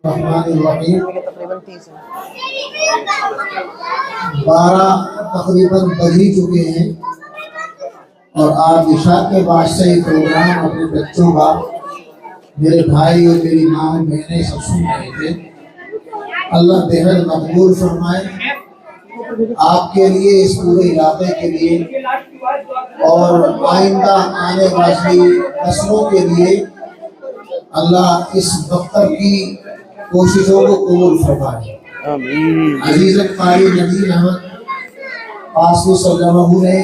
الرحمن الرحیم تقریباً 30 ہے۔ 12 تقریباً بج ہی چکے ہیں اور آپ عشاء کے بعد سے یہ پروگرام اپنے بچوں کا میرے بھائی اور میری ماں اور بہنیں سب سن رہے تھے۔ اللہ بہت مقبول فرمائے آپ کے لیے، اس پورے علاقے کے لیے اور آئندہ آنے والی نسلوں کے لیے اللہ اس دفتر کی کوششوں کو قبول فرمائے۔ آمین۔ عزیز قاری نبی احمد قاسمی صلی اللہ علیہ وسلم نے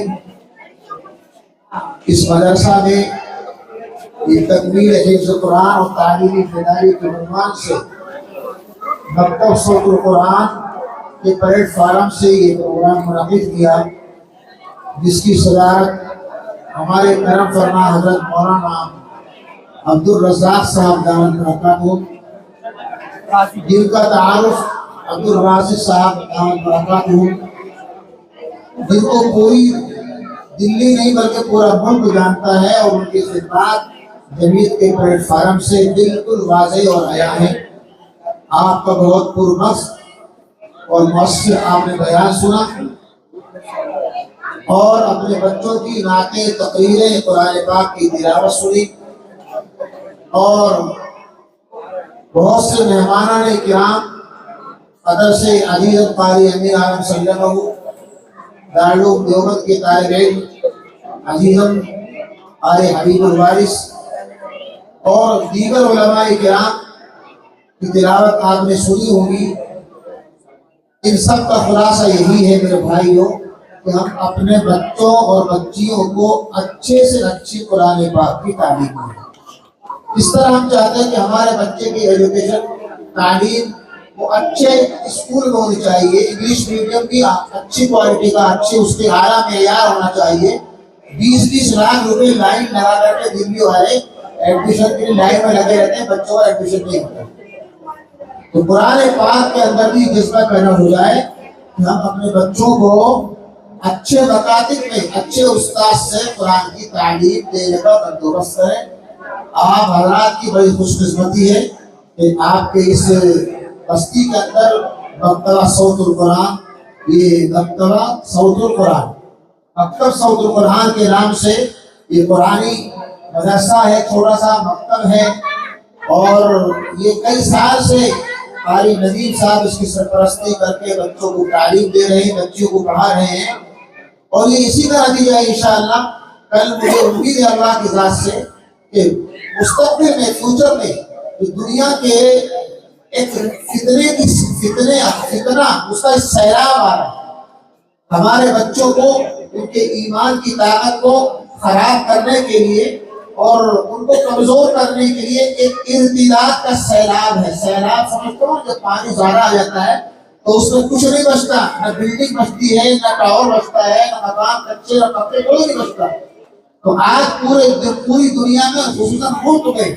اس مدرسہ میں یہ تکمیل حفظ قرآن اور تعلیمی بیداری کے عنوان سے مکتب صوت القرآن کے پلیٹ فارم سے یہ پروگرام منعقد کیا، جس کی صدارت ہمارے کرم فرما حضرت مولانا عبد الرزاق صاحب دامن برکاتہ، جن کا تعارف عبد الرازق صاحب دامن برکاتہ، جن کو پوری دلی نہیں بلکہ پورا ملک جانتا ہے، اور ان کی خدمات جمعیت کے پلیٹ فارم سے بالکل واضح اور عیاں ہے۔ آپ کا بہت پرمقصد اور مؤثر آپ نے بیان سنا اور اپنے بچوں کی نعتیں، تقریریں، قرآن پاک کی تلاوت سنی، اور بہت سے مہمانان کرام قدر سے عزیز قاری امیر عالم صلی اللہ علیہ وسلم، دارالعلوم دیوبند کے طالب علم عزیزم قاری حبیب الوارث اور دیگر علماء کرام کی تلاوت آپ نے سنی ہوگی۔ ان سب کا خلاصہ یہی ہے میرے بھائیوں کہ ہم اپنے بچوں اور بچیوں کو اچھے سے اچھی قرآن پاک کی تعلیم دیں۔ اس طرح ہم چاہتے ہیں کہ ہمارے بچے کی ایجوکیشن، تعلیم وہ اچھے اسکول میں ہونی چاہیے، انگلش میڈیم کی اچھی کوالٹی کا، اچھے اس کے اعلیٰ معیار ہونا چاہیے۔ 20-20 لاکھ روپے لائن لگا کر کے دلی والے ایڈمیشن کے لیے لائن میں لگے رہتے ہیں، بچوں کا ایڈمیشن نہیں ہوتا۔ تو قرآن پاک کے اندر بھی جذبہ پیدا ہو جائے کہ ہم اپنے بچوں کو اچھے مکاتب میں اچھے استاد سے قرآن کی تعلیم دینے کا بندوبست کریں۔ آپ حضرات کی بڑی خوش قسمتی ہے کہ آپ کے اس بستی کے اندر مکتبہ صوت القرآن، یہ مکتبہ صوت القرآن، مکتب صوت القرآن کے نام سے یہ قرآنی مدرسہ ہے، چھوٹا سا مکتب ہے، اور یہ کئی سال سے قاری ندیم صاحب اس کی سرپرستی کر کے بچوں کو تعلیم دے رہے ہیں، بچوں کو پڑھا رہے ہیں، اور یہ اسی طرح دی جائے انشاءاللہ۔ کل مجھے امید ہے اللہ کی ذات سے کہ مستقبل میں، فیوچر میں دنیا کے ایک فتنہ اس کا سیلاب آ رہا ہے، ہمارے بچوں کو ان کے ایمان کی طاقت کو خراب کرنے کے لیے اور ان کو کمزور کرنے کے لیے ایک ارتداد کا سیلاب ہے۔ سیلاب سمجھتے ہو جب پانی زیادہ آ جاتا ہے تو اس میں کچھ نہیں بچتا، نہ بلڈنگ بچتی ہے، نہ ٹاور بچتا ہے، نہ مکان کچے، نہ پکے، کوئی نہیں بچتا۔ تو آج پوری دنیا میں خصوصاً ملک میں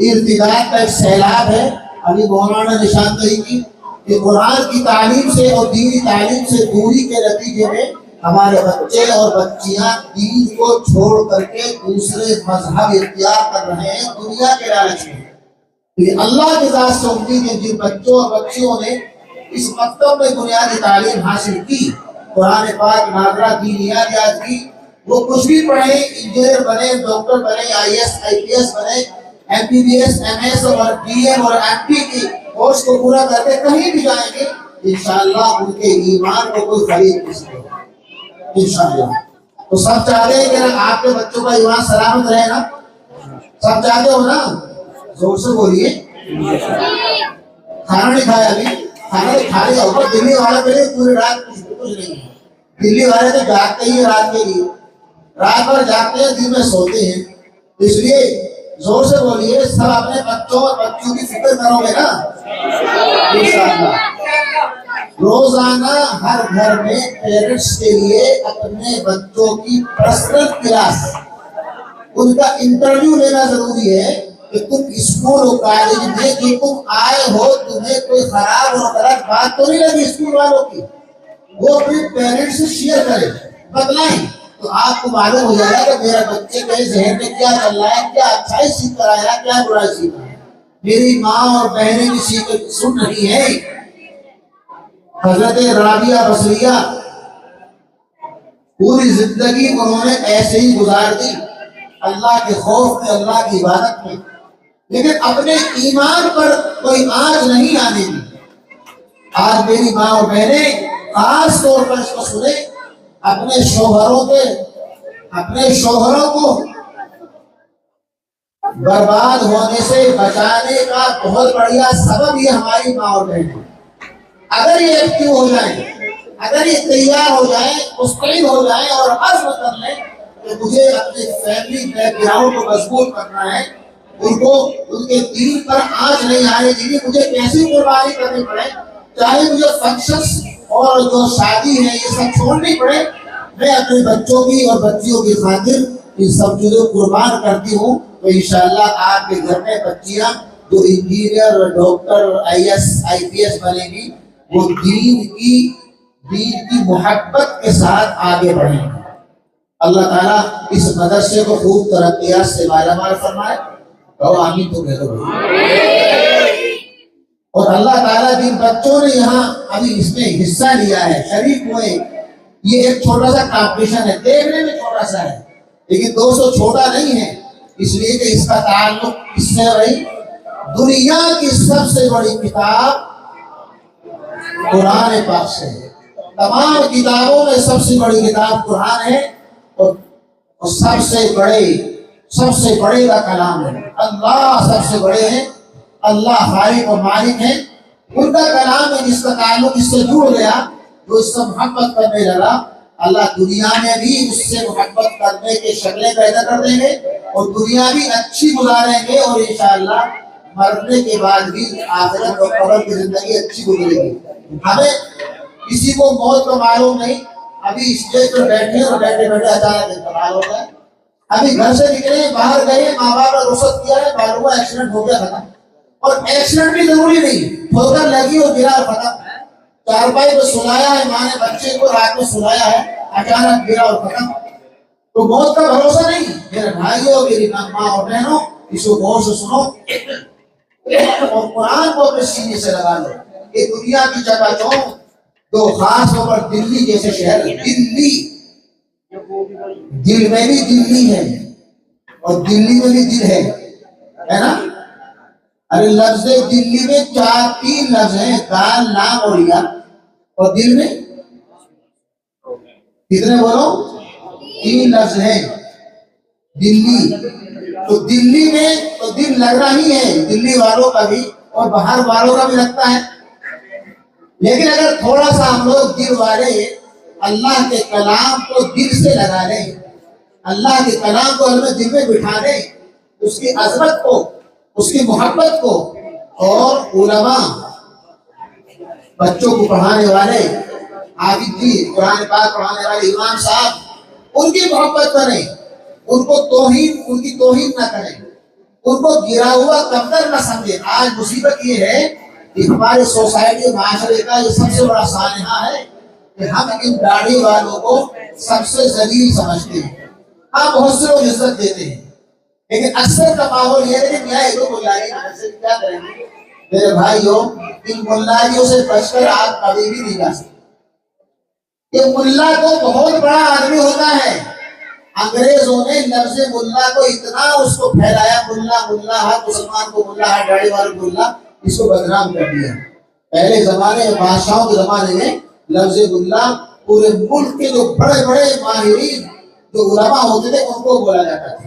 ارتداد کا ایک سیلاب ہے۔ ابھی مولانا نے نشاندہی کی کہ قرآن کی تعلیم سے اور دینی تعلیم سے دوری کے نتیجے میں ہمارے بچے اور بچیاں دین کو چھوڑ کر کے دوسرے مذہب اختیار کر رہے ہیں دنیا کے لالچ میں۔ یہ اللہ کی ذات سے امید ہے جن بچوں اور بچیوں نے اس مکتب میں بنیادی تعلیم حاصل کی، قرآن پاک، ناظرہ، دینیات یاد کی، وہ کچھ بھی پڑھیں، انجینئر بنے، ڈاکٹر بنے، IAS IPS بنے، MBBS MS اور DM اور MP کی کورس کو پورا کر کے کہیں بھی جائیں گے انشاءاللہ ان کے ایمان کو کوئی خرید نہیں سکے گا انشاءاللہ۔ تو سب چاہتے ہیں کہ آپ کے بچوں کا ایمان سلامت رہے نا؟ سب چاہتے ہو نا؟ زور سے بولیے۔ کھانا نہیں کھایا ابھی؟ کھانا نہیں کھا لیا ہوگا۔ دلی والے کے لیے پوری رات کچھ نہیں ہے، دلی والے تو جاگتے ہی رات کے لیے، رات بھر جاگتے ہیں، دن میں سوتے ہیں۔ اس لیے زور سے بولیے، سب اپنے بچوں اور بچوں کی فکر کرو گے نا انشاءاللہ۔ روزانہ ہر گھر میں پیرنٹس کے لیے اپنے بچوں کی پرسنل کلاس، ان کا انٹرویو لینا ضروری ہے کہ تم اسکول اور کالج میں جو تم آئے ہو تمہیں کوئی خراب اور غلط بات تو نہیں لگی اسکول والوں کی، وہ اپنے پیرنٹس سے شیئر کریں، بتلائیں، تو آپ کو معلوم ہو جائے گا کہ میرا بچے کے ذہن میں کیا چل رہا ہے، کیا اچھائی سیکھ کر آیا، کیا برائی سیکھ رہا ہے۔ میری ماں اور بہنیں کسی کو سن رہی ہیں. حضرت رابعہ بصریہ پوری زندگی انہوں نے ایسے ہی گزار دی، اللہ کے خوف میں، اللہ کی عبادت میں، لیکن اپنے ایمان پر کوئی آنچ نہیں آنے دی. آج میری ماں اور بہنیں خاص طور پر اس کو سنیں، اپنے شوہروں کو برباد ہونے سے بچانے کا بہت بڑھیا سبب یہ ہماری ماں اور بہن ہے. اگر یہ ایکٹیو ہو جائیں، اگر یہ تیار ہو جائیں، مستعد ہو جائیں اور عزم کر لیں کہ مجھے اپنے فیملی بیک گراؤنڈ کو مضبوط کرنا ہے، ان کو ان کے دین پر آنچ نہیں آنے دینی، مجھے کیسی قربانی کرنی پڑے، چاہے مجھے فنکشنز اور جو شادی ہے یہ سب چھوڑنی پڑے، میں اپنے بچوں کی اور بچیوں کی خاطر ان سب چیزوں کو قربان کرتی ہوں. تو انشاءاللہ آپ کے گھر میں بچیاں جو انجینئر، ڈاکٹر، IAS بنے گی، وہ دین کی محبت کے ساتھ آگے بڑھیں گے. اللہ تعالیٰ اس مدرسے کو خوب ترقیات سے مالا مال فرمائے. کہو آمین تو کہہ دو. اور اللہ تعالیٰ جن بچوں نے یہاں ابھی اس میں حصہ لیا ہے، شریک ہوئے، یہ ایک چھوٹا سا کمپٹیشن ہے، دیکھنے میں چھوٹا سا ہے لیکن دوستو چھوٹا نہیں ہے، اس لیے کہ اس کا تعلق کس سے رہی؟ دنیا کی سب سے بڑی کتاب قرآن پاک سے ہے. تمام کتابوں میں سب سے بڑی کتاب قرآن ہے، اور سب سے بڑے کا کلام ہے. اللہ سب سے بڑے ہیں، اللہ خالق و مالک ہے. ان کا کلام ہے جس کا تعلق اس سے جڑ گیا، جو اس سے محبت کرنے لگا، اللہ دنیا میں بھی اس سے محبت کرنے کے شکلیں پیدا کر دیں گے اور دنیا بھی اچھی گزاریں گے، اور انشاءاللہ مرنے کے بعد بھی آخرت اور قبر کی زندگی اچھی گزرے گی. ہمیں کسی کو موت کا معلوم نہیں. ابھی اسٹیج پر بیٹھے اور بیٹھے اچانک انتقال ہو گیا. ابھی گھر سے نکلے، باہر گئے، ماں باپ نے رخصت کیا ہے، معلوم ہوا ایکسیڈنٹ ہو گیا ختم. اور ایکسیڈنٹ بھی ضروری نہیں، ٹھوکر لگی اور گرا اور ختم. چارپائی پہ سلایا ہے ماں نے بچے کو، رات میں سلایا ہے، اچانک گرا اور ختم. تو موت کا بھروسہ نہیں. میرے بھائیوں، میری ماں اور بہنوں، اس کو غور سے سنو اور قرآن کو اپنے سینے سے لگا لو. یہ دنیا کی جگہ جو خاص طور پر دلی جیسے شہر، دلی، دل میں بھی دلی ہے اور دلی میں بھی دل ہے نا. ارے لفظ دلی میں 3 لفظ ہیں، دال، لام اور یا. اور دل میں کتنے بولو؟ 3 لفظ ہیں. دلی تو دلی میں تو دل لگ رہا ہی ہے، دلی والوں کا بھی اور باہر والوں کا بھی لگتا ہے. لیکن اگر تھوڑا سا ہم لوگ دل والے اللہ کے کلام کو دل سے لگا لیں، اللہ کے کلام کو ہمیں دل میں بٹھا دیں، اس کی عظمت کو، اس کی محبت کو، اور علماء، بچوں کو پڑھانے والے، عابد جی، قرآن پاک پڑھانے والے امام صاحب، ان کی محبت کریں، ان کی توہین نہ کریں، ان کو گرا ہوا کمتر نہ سمجھیں. آج مصیبت یہ ہے کہ ہمارے سوسائٹی معاشرے کا یہ سب سے بڑا سانحہ ہے کہ ہم ان داڑھی والوں کو سب سے ذلیل سمجھتے ہیں. ہاں بہت سے لوگ عزت دیتے ہیں، لیکن اکثر کا ماحول یہ ہے کہ کیا کریں گے. میرے بھائیوں، ان ملائیوں سے بچ کر آپ کبھی بھی نہیں جا سکتے. یہ ملا کو بہت بڑا آدمی ہوتا ہے. انگریزوں نے لفظ ملا کو اتنا اس کو پھیلایا، ملا ہر مسلمان کو ملا، ہر داڑھی والوں کو ملا، اس کو بدنام کر دیا. پہلے زمانے میں، بادشاہوں کے زمانے میں، لفظ ملا پورے ملک کے جو بڑے بڑے ماہرین جو علماء ہوتے تھے ان کو بولا جاتا تھا.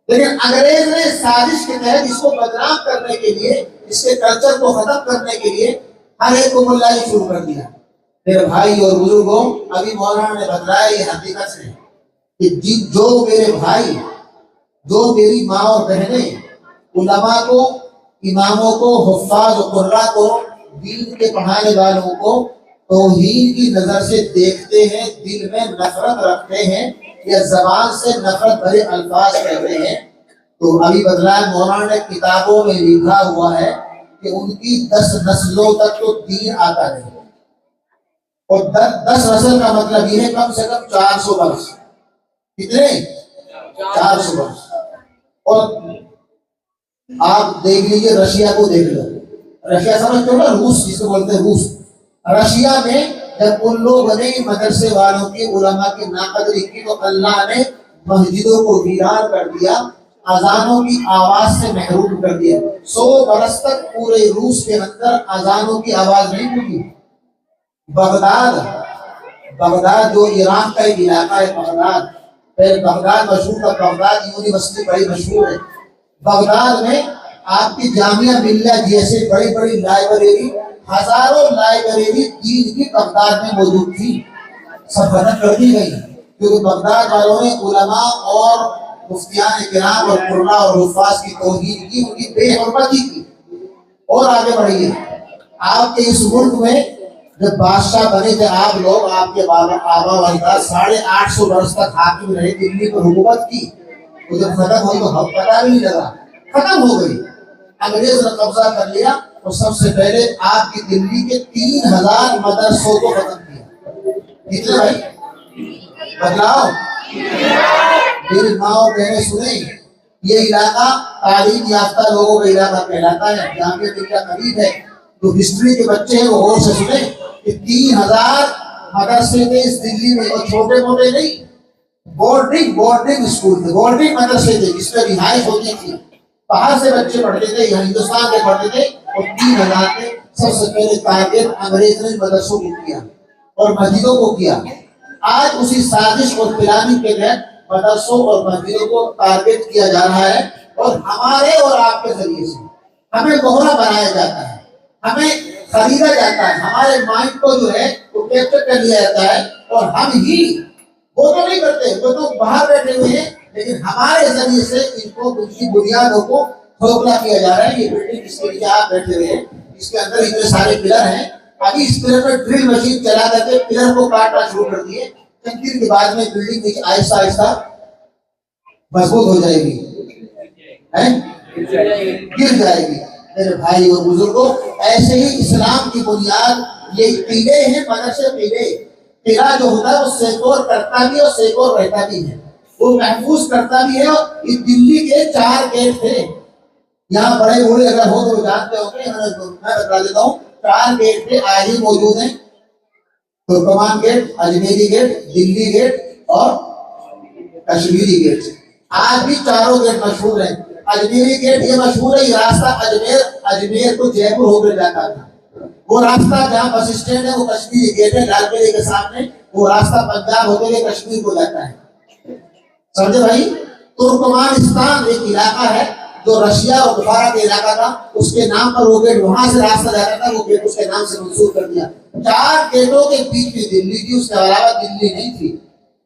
لیکن انگریز نے سازش کے تحت اس کو بدنام کرنے کے لیے، اس کے کلچر کو ختم کرنے کے لیے ہر ایک کو ملائی شروع کر دیا. میرے بھائی اور بزرگوں، ابھی مولانا نے بتلایا یہ حقیقت سے کہ جو میرے بھائی، جو میری ماں اور بہنیں علماء کو، اماموں کو، حفاظ و قراء کو، دین کے پڑھانے والوں کو توہین کی نظر سے دیکھتے ہیں، دل میں نفرت رکھتے ہیں یا زبان سے نفرت بھرے الفاظ کہتے ہیں، تو ابھی بدلائے مولانا نے کتابوں میں لکھا ہوا ہے کہ ان کی 10 نسلوں تک تو دین آتا نہیں. اور 10 نسل کا مطلب یہ ہے کم سے کم 400 برس. کتنے؟ 400 برس. اور آپ دیکھ لیجیے رشیا کو دیکھ لو، رشیا سمجھتے ہو نا، روس جس کو بولتے ہیں روس، رشیا میں جب ان لوگوں نے مدرسے والوں کی علماء کی ناقدری کی تو اللہ نے مسجدوں کو ویران کر دیا، اذانوں کی آواز سے محروم کر دیا۔ 100 برس تک پورے روس کے اندر اذانوں کی آواز نہیں ہوگی۔ بغداد جو ایران کا ایک علاقہ ہے، بغداد مشہور ہے، بغداد یونیورسٹی بڑی مشہور ہے۔ بغداد میں آپ کی جامعہ ملیہ جیسے بڑی بڑی لائبریری، ہزاروں لائبریری دین کی بغداد میں موجود تھی، سب ختم کر دی گئی، کیونکہ بغداد والوں نے علماء اور مفتیان کرام اور قرآن اور حفاظ کی توہین کی، ان کی بے حرمتی کی۔ اور آگے بڑھیے، آپ کے اس ملک میں جب بادشاہ بنے تھے آپ لوگ، آپ کے آبا و اجداد 850 برس تک حاکم رہے، دلی پر حکومت کی، وہ جب ختم ہوئی تو ہم پتہ بھی نہیں لگا، ختم ہو گئی، انگریز نے قبضہ کر لیا۔ اور سب سے پہلے آپ کی دلی کے 3000 مدرسوں کو ختم کیا۔ کتنے بھائی بتلاؤ؟ میری ماں اور بہنیں سنیں، یہ علاقہ تعلیم یافتہ لوگوں کا علاقہ کہلاتا ہے، جامعہ ملیہ قریب ہے۔ جو ہسٹری کے بچے ہیں وہ غور سے سنیں کہ 3000 مدرسے تھے اس دلی میں، اور چھوٹے موٹے نہیں، بورڈنگ اسکول تھے، بورڈنگ مدرسے تھے جس میں رہائش ہوتی تھی، باہر سے بچے پڑھتے تھے، یہاں ہندوستان کے پڑھتے تھے، اور 3000 تھے۔ سب سے پہلے ٹارگیٹ انگریز نے مدرسوں کو کیا اور مسجدوں کو کیا۔ آج اسی سازش اور پلاننگ کے تحت مدرسوں اور مسجدوں کو ٹارگیٹ کیا جا رہا ہے، اور ہمارے اور آپ کے ذریعے سے ہمیں مہرا بنایا جاتا ہے، ہمیں خریدا جاتا ہے، ہمارے مائنڈ کو جو ہے وہ کیپچر کر لیا جاتا ہے، اور ہم ہی، وہ تو نہیں کرتے، وہ تو باہر بیٹھے ہوئے ہیں، لیکن ہمارے ذریعے سے ان کو، ان کی بنیادوں کو کھوکھلا کیا جا رہا ہے۔ یہ بلڈنگ جس کے نیچے آپ بیٹھے ہوئے ہیں، اس کے اندر اتنے سارے پلر ہیں، ابھی اس پلر میں ڈرل مشین چلا کر کے پلر کو کاٹنا شروع کر دیے، چند دن کے بعد میں بلڈنگ آہستہ آہستہ مضبوط ہو جائے گی، گر جائے گی۔ میرے بھائی اور بزرگوں، ایسے ہی اسلام کی بنیاد یہ قلعے ہیں، مدرسے قلعے۔ قلعہ جو ہوتا ہے وہ سیکور کرتا بھی اور سیکور رہتا بھی ہے، وہ محفوظ کرتا بھی ہے۔ اور اس دلی کے 4 گیٹ تھے، یہاں بڑے بوڑھے اگر ہو تو جانتے ہوں گے، میں بتا دیتا ہوں، 4 گیٹ تھے، آج ہی موجود ہیں، ترکمان گیٹ، اجمیری گیٹ، دلی گیٹ اور کشمیری گیٹ۔ آج بھی چاروں گیٹ مشہور ہیں۔ اجمیری گیٹ یہ مشہور ہے، یہ راستہ اجمیر کو جے پور ہو کر جاتا تھا، وہ راستہ جہاں بس اسٹینڈ ہے وہ کشمیری گیٹ ہے، لال قلعے کے سامنے، وہ راستہ پنجاب ہوتے ہوئے کشمیر کو جاتا ہے، سمجھے بھائی؟ ترکمانستان ایک علاقہ ہے جو رشیا اور بخارا کے علاقہ تھا، اس کے نام پر وہ گیٹ، وہاں سے راستہ جاتا تھا، وہ گیٹ اس کے نام سے منسوخ کر دیا۔ 4 گیٹوں کے بیچ میں دلی تھی، اس کے علاوہ دلی نہیں تھی۔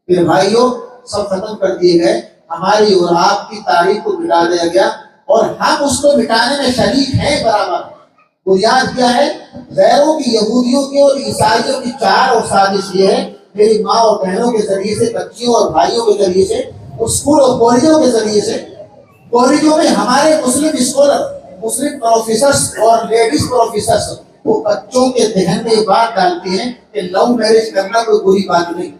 پھر بھائیوں سب ختم کر دیے گئے، ہماری اور آپ کی تاریخ کو مٹا دیا گیا، اور ہم اس کو مٹانے میں شریک ہیں برابر۔ بنیاد کیا ہے؟ غیروں کی، یہودیوں کی اور عیسائیوں کی 4 اور سازش یہ ہے، میری ماں اور بہنوں کے ذریعے سے، بچیوں اور بھائیوں کے ذریعے سے، اسکول اور کالجوں کے ذریعے سے، کالجوں میں ہمارے مسلم اسکالر، مسلم پروفیسرز اور لیڈیز پروفیسرز وہ بچوں کے ذہن میں یہ بات ڈالتے ہیں کہ لو میرج کرنا کوئی بری بات نہیں۔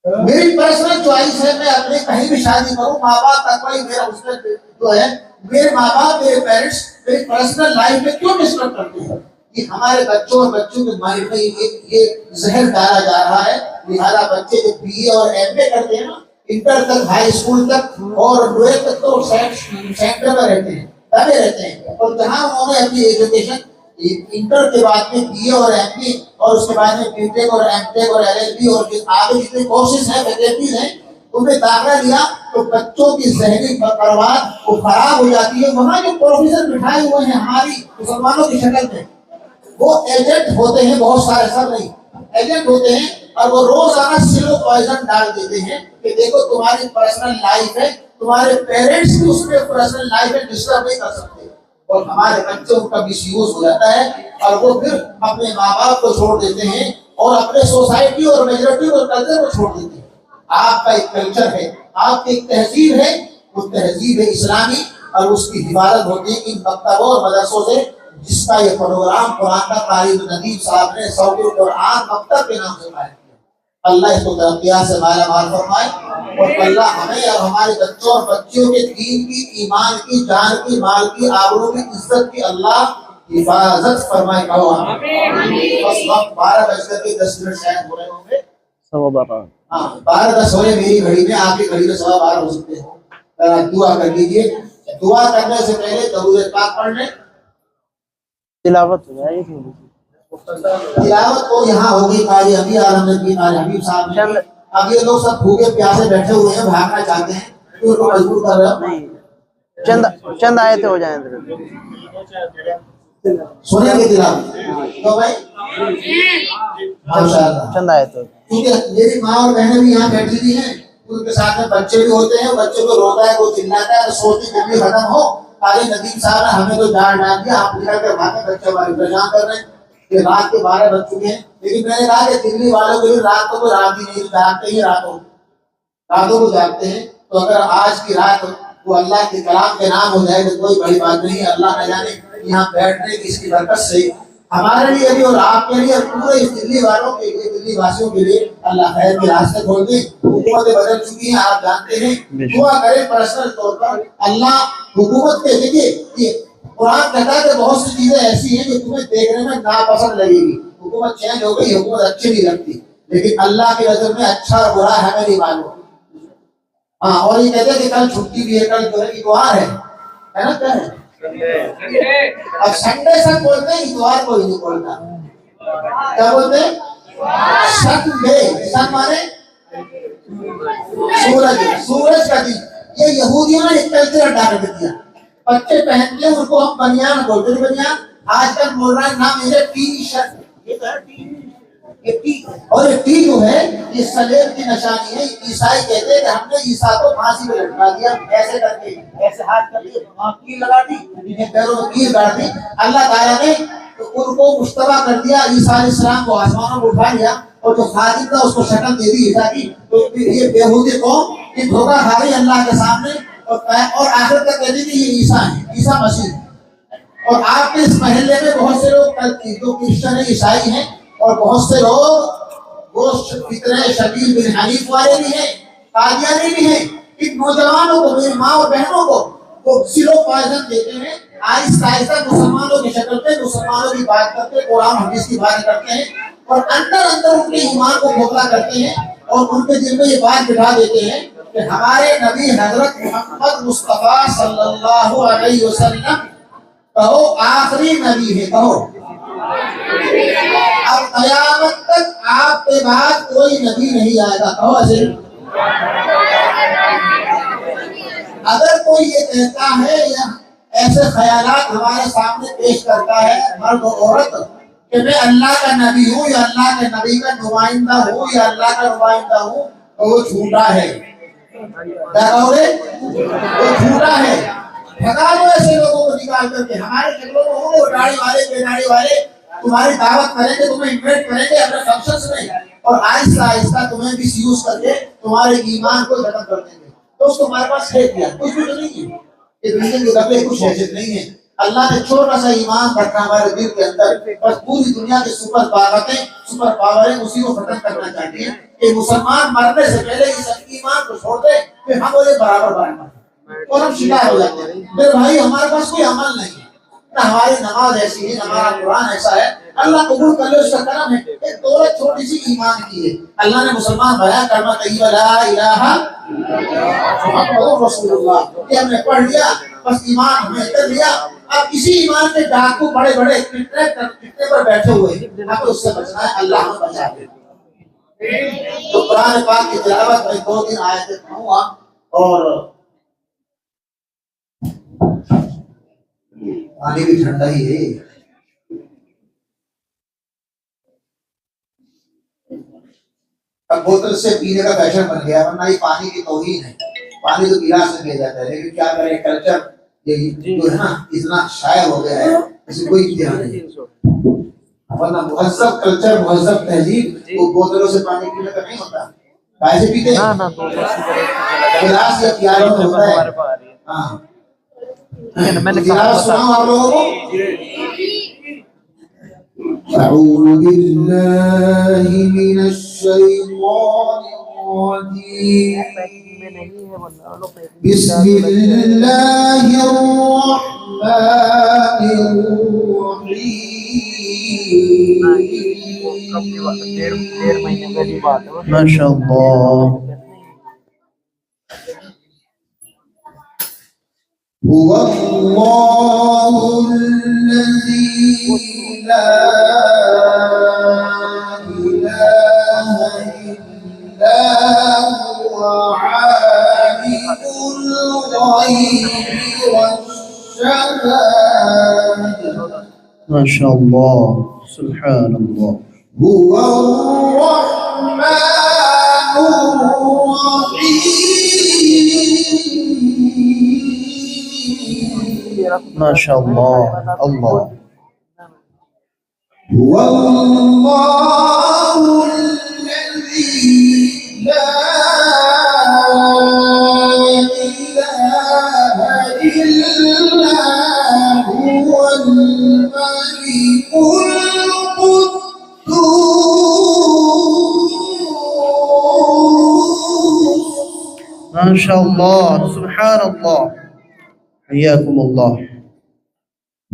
میری پرسنل چوائس ہے، میں اپنے کہیں بھی شادی کروں، ماں باپ تک کوئی میرا اس میں جو ہے، میرے ماں باپ، میرے پیرنٹس میری پرسنل لائف میں کیوں ڈسٹرب کرتے ہیں؟ یہ ہمارے بچوں اور بچوں کے مائنڈ میں یہ زہر ڈالا جا رہا ہے۔ لہٰذا بچے جو BA اور MA کرتے ہیں نا، انٹر تک، ہائی اسکول تک اور 12 تک تو سینٹر میں رہتے ہیں، دبے رہتے ہیں، اور جہاں انہوں نے اپنی ایجوکیشن انٹر کے بعد میں BA اور MA اور اس کے بعد میں BTech اور MTech اور LLB اور آگے جتنے کورسز ہیں، فیکلٹیز ہیں، ان میں داخلہ لیا تو بچوں کی ذہنی پرواز وہ خراب ہو جاتی ہے۔ وہاں جو پروفیسر بٹھائے ہوئے ہیں ہماری مسلمانوں کی شکل میں، وہ ایجنٹ ہوتے ہیں، بہت سارے، سب نہیں، ایجنٹ ہوتے ہیں، اور وہ روزانہ سلو پوائزن ڈال دیتے ہیں کہ دیکھو تمہاری پرسنل لائف ہے، تمہارے پیرنٹس بھی اس میں پرسنل لائف میں ڈسٹرب نہیں کر سکتے، اور ہمارے بچوں کا مس یوز ہو جاتا ہے، اور وہ پھر اپنے ماں باپ کو چھوڑ دیتے ہیں اور اپنے سوسائٹی اور میجورٹی اور کلچر کو چھوڑ دیتے ہیں۔ آپ کا ایک کلچر ہے، آپ کی ایک تہذیب ہے، وہ تہذیب ہے اسلامی، اور اس کی حفاظت ہوتی ہے ان مکتبوں اور مدرسوں سے، جس کا یہ پروگرام قرآن کا قاری ندیم صاحب نے صوت القرآن مکتب کے نام سے قائم کیا۔ اللہ اس کو ترقیات سے مالا مال فرمائے۔ اور اللہ ہمیں اور ہمارے بچوں اور بچیوں کے دین کی، ایمان کی، جان کی، مال کی، آبرو کی، عزت کی اللہ حفاظت فرمائے. کہو آمین. بس وقت 12:10 شاید ہو رہے ہوں گے. ہاں 12:10 ہو رہے میری گھڑی میں، آپ کی گھڑی میں 12:15 ہو سکتے ہیں. دعا کر لیجیے. دعا کرنے سے پہلے درود پاک پڑھ لیں. تلاوت ہو جائے گی. تلاوت تو یہاں ہوگی قاری حبیب عالم نبی قاری حبیب صاحب نے. اب یہ لوگ سب بھوکے پیاسے بیٹھے ہوئے ہیں، بھاگنا چاہتے ہیں، تو ان کو مجبور کر رہا ہوں. چند آیتیں ہو جائیں. سنیں گے تلاوت تو بھائی ماشاءاللہ. چند آیتیں. کیونکہ میری ماں اور بہنیں بھی یہاں بیٹھی ہوئی ہیں، ان کے ساتھ میں بچے بھی ہوتے ہیں. بچوں کو روتا ہے، کوئی چلاتا ہے، تو سوچتی جلدی ختم ہو. قاری ندیم صاحب نے ہمیں تو ڈال دیا، آپ نکل کے بھاگے، بچے ہمارے پریشان کر رہے ہیں کہ رات کے 12 بج چکے ہیں. لیکن میں نے کہا کہ دلی والوں کے لیے رات کو کوئی رات ہی نہیں، جاگتے ہی راتوں کو جاگتے ہیں. تو اگر آج کی رات وہ اللہ کے کلام کے نام ہو جائے تو کوئی بڑی بات نہیں. اللہ نہ جانے یہاں بیٹھنے کی اس کی برکت سے ہمارے لیے بھی اور آپ کے لیے اور پورے اس دلی والوں کے لیے، دلی واسیوں کے لیے اللہ خیر کے راستے کھول دے. حکومتیں بدل چکی ہیں، آپ جانتے ہیں. دعا کریں پرسنل طور پر اللہ حکومت کے. دیکھیے یہ قرآن کہتا ہے کہ بہت سی چیزیں ایسی ہیں جو تمہیں دیکھنے میں ناپسند لگے گی. حکومت چینج ہو گئی، حکومت اچھی نہیں لگتی، لیکن اللہ کی نظر میں اچھا اور برا ہمیں نہیں معلوم. ہاں اور یہ کہتے ہیں کہ کل چھٹی بھی ہے، کل جو ہے اتوار ہے نا. کیا ہے؟ اب سنڈے سب بولتے ہیں، اتوار کوئی نہیں بولتا. کیا بولتے ہیں؟ سنڈے. سن مانے سورج کا دن. یہ یہودیوں نے ایک کلچر ڈال دیا. بچے پہنتے ہیں ان کو ہم بنیان بولتے ہیں. بنیان آج کل بول رہا ہے نام یہ ٹی شرٹ. اور یہ ٹی جو ہے یہ سلیب کی نشانی ہے. عیسائی کہتے ہیں کہ ہم نے عیسیٰ کو پھانسی پہ لٹکا دیا، ایسے کر کے، ایسے ہاتھ کر کے کیل لگا دی، انہیں پیروں میں کیل گاڑ دی. اللہ تعالیٰ نے ان کو مشتبہ کر دیا. عیسیٰ علیہ السلام کو آسمانوں میں اٹھا لیا اور جو خادم تھا اس کو شکل دے دی عیسیٰ کی. تو یہ بیہودی قوم یہ دھوکہ کھا رہی اللہ کے سامنے اور آخر تک کہتی کہ یہ عیسیٰ ہے، عیسیٰ مسیح. اور آپ کے اس محلے میں بہت سے لوگ جو کرسچن ہیں، عیسائی ہیں، اور بہت سے لوگ وہ فطرہ شبیل بن حنیف والے بھی ہیں، قادیانی بھی ہیں. ان نوجوانوں کو، میری ماں اور بہنوں کو وہ سلو پوائزن دیتے ہیں. آہستہ آہستہ مسلمانوں کی شکل پہ مسلمانوں کی بات کرتے، قرآن حدیث کی بات کرتے ہیں، اور اندر اندر ان کے ایمان کو کھوکھلا کرتے ہیں اور ان کے دل میں یہ بات بٹھا دیتے ہیں کہ ہمارے نبی حضرت محمد مصطفیٰ صلی اللہ علیہ وسلم کہو آخری نبی ہے. کہو اب قیامت تک آپ کے بعد کوئی نبی نہیں آئے گا. کہو ایسے. اگر کوئی یہ کہتا ہے یا ایسے خیالات ہمارے سامنے پیش کرتا ہے مرد و عورت کہ میں اللہ کا نبی ہوں یا اللہ کے نبی کا نمائندہ ہوں یا اللہ کا نمائندہ ہوں، تو وہ جھوٹا ہے. کیا کہو گے؟ وہ جھوٹا ہے. بھگا دو ایسے لوگوں کو نکال کر کے. ہمارے شکلوں میں ہوں گے داڑھی والے بے داڑھی والے، تمہاری دعوت کریں گے، تمہیں انوائٹ کریں گے اپنے فنکشنز میں، اور آہستہ آہستہ تمہیں بھی یوز کر کے تمہارے ایمان کو ختم کر دیں گے. تو اس کو ہمارے پاس ہے کیا؟ کچھ بھی تو نہیں ہے. یہ دنیا کے بدلے کچھ حیثیت نہیں ہے. اللہ نے چھوٹا سا ایمان رکھا ہمارے دل کے اندر، بس پوری دنیا کے سپر طاقتیں، سپر پاوریں اسی کو ختم کرنا چاہتی ہیں کہ مسلمان مرنے سے پہلے اس ایمان کو چھوڑ دے کہ ہم وہ برابر بنائیں اور ہم شکار ہو جاتے ہیں. میرے بھائی ہمارے پاس کوئی عمل نہیں ہے، نہ ہماری نماز ایسی ہے، نہ ہمارا قرآن ایسا ہے. اللہ قبول کر لے، اس کا کرم ہے. ایک دولت چھوٹی سی ایمان کی ہے. اللہ نے مسلمان بنایا کلمہ طیبہ لا الہ محمد رسول اللہ، یہ ہم نے پڑھ لیا، بس ایمان ہمیں کر لیا. اب اسی ایمان کے ڈاکو بڑے بڑے کتنے پر بیٹھے ہوئے ہیں، ہمیں اس سے بچنا ہے. اللہ ہمیں بچا دے. تو قرآن پاک کی تلاوت میں 2-3 آیتیں پڑھوں گا اور پانی بھی ٹھنڈا ہی ہے. اب بوتل سے پینے کا فیشن بن گیا، ورنہ یہ پانی کی توہین ہے. پانی تو گلاس سے پیا جاتا ہے، لیکن کیا کریں کلچر یہ جو ہے نا اتنا شائع ہو گیا ہے، اسے کوئی انتہا نہیں. ورنہ مہذب کلچر، مہذب تہذیب وہ بوتلوں سے پانی پینے کا نہیں ہوتا. کیسے پیتے ہیں؟ گلاس یا پیالوں میں ہوتا ہے. ہاں گلاس سناؤ آپ لوگوں کو. أعوذ بالله من الشيطان الرجيم بسم الله الرحمن الرحيم ما شاء الله. هو الله الذي لا إله إلا هو عالم الغيب والشهادة. ما شاء الله. سبحان الله. هو الرحمن الرحيم. ما شاء الله. الله. هو الله الذي لا إله إلا هو الملك القدوس. ما شاء الله. سبحان الله. حياكم الله.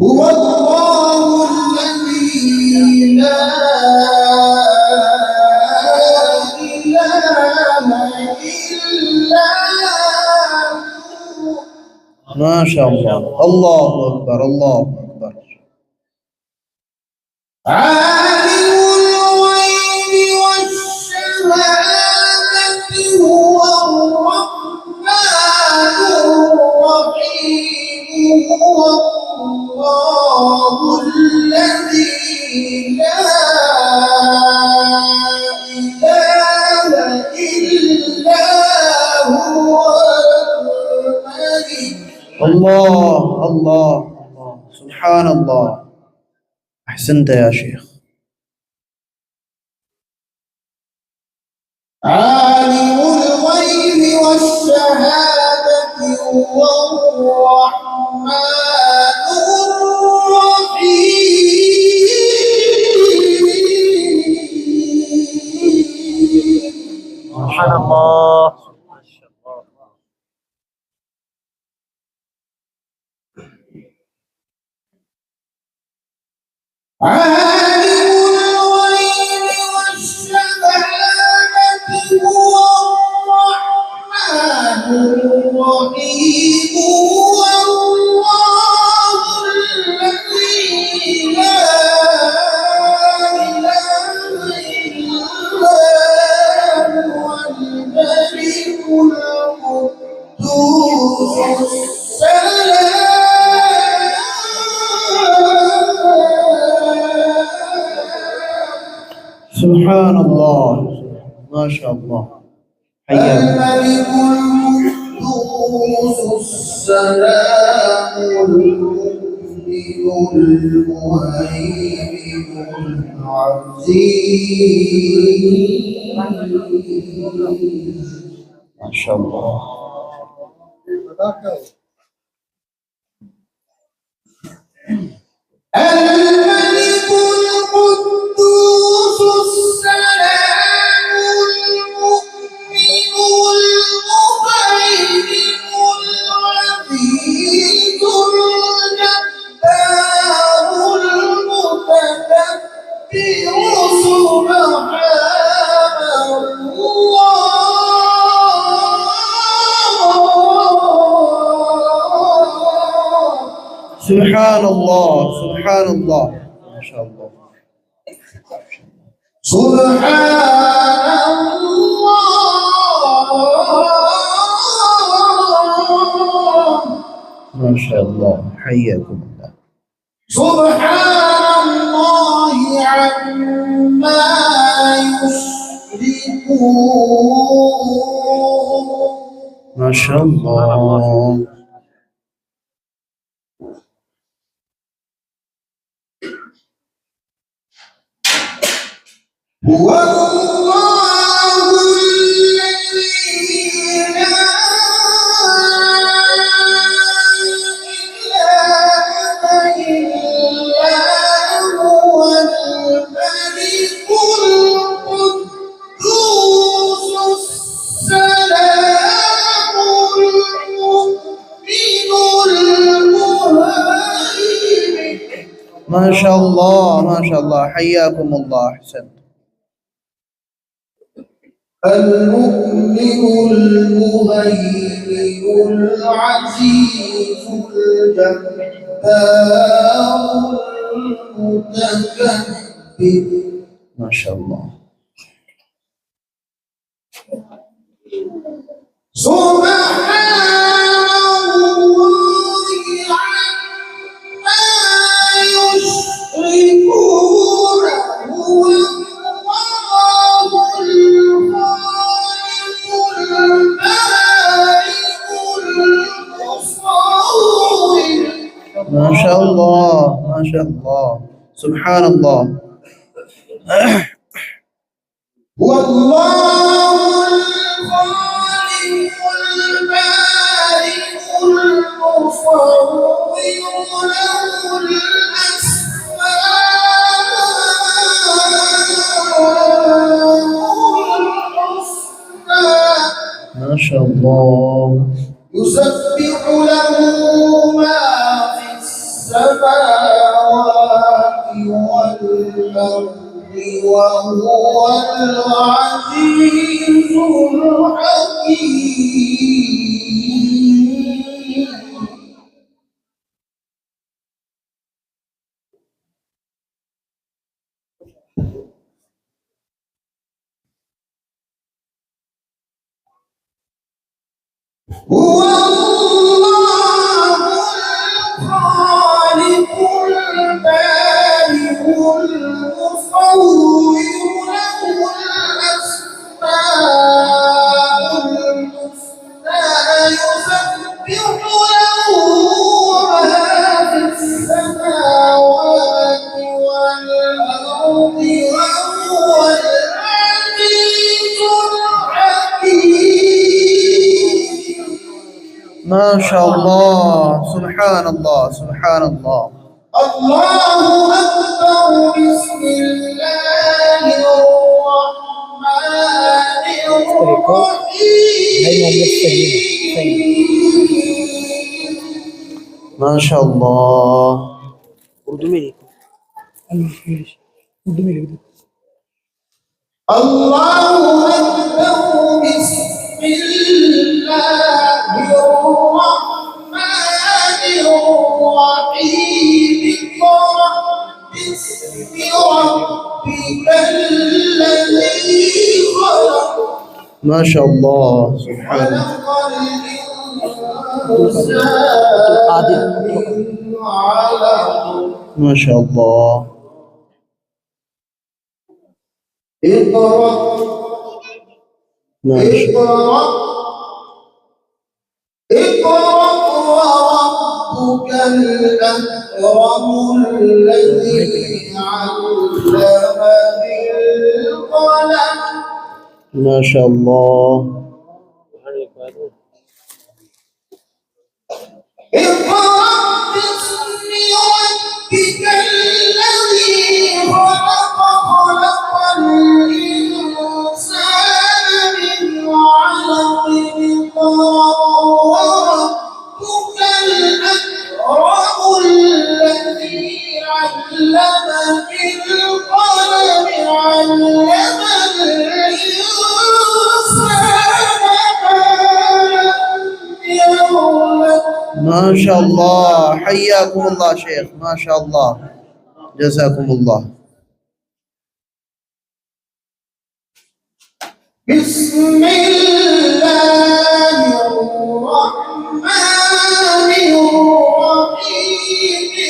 هو الله الذي لا إله إلا هو. ما شاء الله. الله أكبر. الله أكبر. عالم الغيب والشهادة هو الرحمن الرحيم. هو الله الذي لا إله إلا هو الملك. الله الله الله. سبحان الله. أحسنت يا شيخ. عالم الغيب والشهادة هو الرحمن الرحيم. سبحان الله. عالم الغيب والشهادة هو الرحمن الرحيم. هو الله الذي لا إله إلا هو الملك القدوس السلام. سبحان الله. ما شاء الله. حياكم. الملك القدوس السلام المؤمن المهيمن العزيز. ما شاء الله. الملك القدوس السلام المؤمن المهيمن العزيز الجبار المتكبر. سبحان الله. سبحان الله. سبحان الله. ما شاء الله. سبحان الله. ما شاء الله. حياكم الله. سبحان الله عما يشركون. ما شاء الله. هو الله الذي لا إله إلا هو الملك القدوس السلام ما شاء الله ما شاء الله، حياكم الله، أحسنت. المؤمن المهيمن العزيز الجبار المتكبر. ما شاء الله. سبحان الله عما يشركون. هو الله الخالق البارئ المصور. ما شاء الله ما شاء الله، سبحان الله. والله الخالق البارئ المصور له الأسماء الحسنى. ما شاء الله. يسبح له ما في السماوات والأرض وهو العزيز الحكيم. هو الله الخالق البارئ المصور له الأسماء الحسنى. يسبح له ما في السماوات والأرض وهو العزيز الحكيم. ما شاء الله، سبحان الله سبحان الله. الله أكبر. بسم الله الرحمن الرحيم. ما شاء الله. الله أكبر. بسم الله الرحمن الرحيم. اقرأ باسم ربك الذي خلق. ما شاء الله، سبحان الله. خلق الإنسان من علق. ما شاء الله. اقرأ ما شاء الله. اقرأ وربك الأكرم الذي علم بالقلم. ما شاء الله. اقرأ باسم ربك الذي خلق. خلق الإنسان من علق. اقرأ وربك الأكرم الذي علم بالقلم. علم الإنسان ما شاء الله، حياكم الله شيخ، ما شاء الله، جزاكم الله. بسم الله الرحمن الرحيم.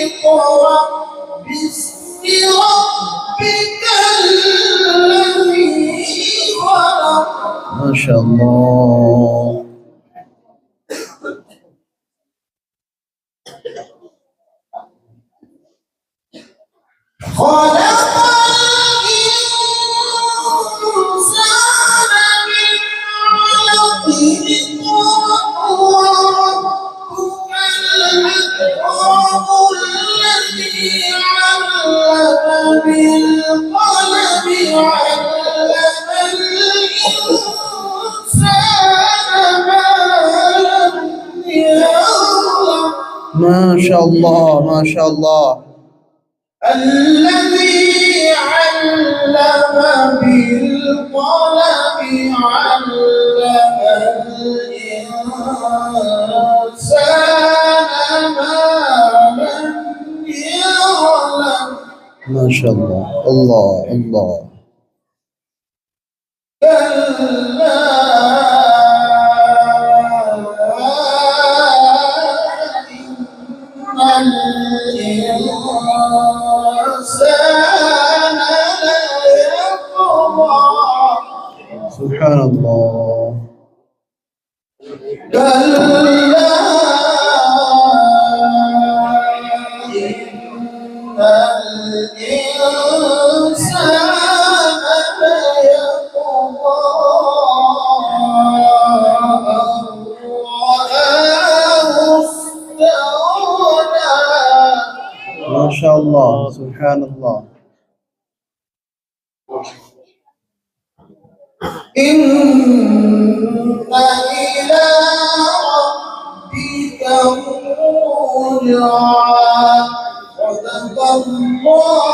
اقرأ باسم ربك الذي خلق. ما شاء الله. خلق الإنسان من علق. اقرأ وربك الأكرم الذي علم بالقلم. علم الإنسان ما لم يعلم. ما شاء الله ما شاء الله. الذي علم بالقلم علم الإنسان ما لم يعلم ما شاء الله. الله الله. كلا إن الإنسان ليطغى سبحان الله. كلا إن الإنسان ليطغى أن رآه استغنى ما شاء الله. سبحان الله. إن إلى ربك الرجعى صدق الله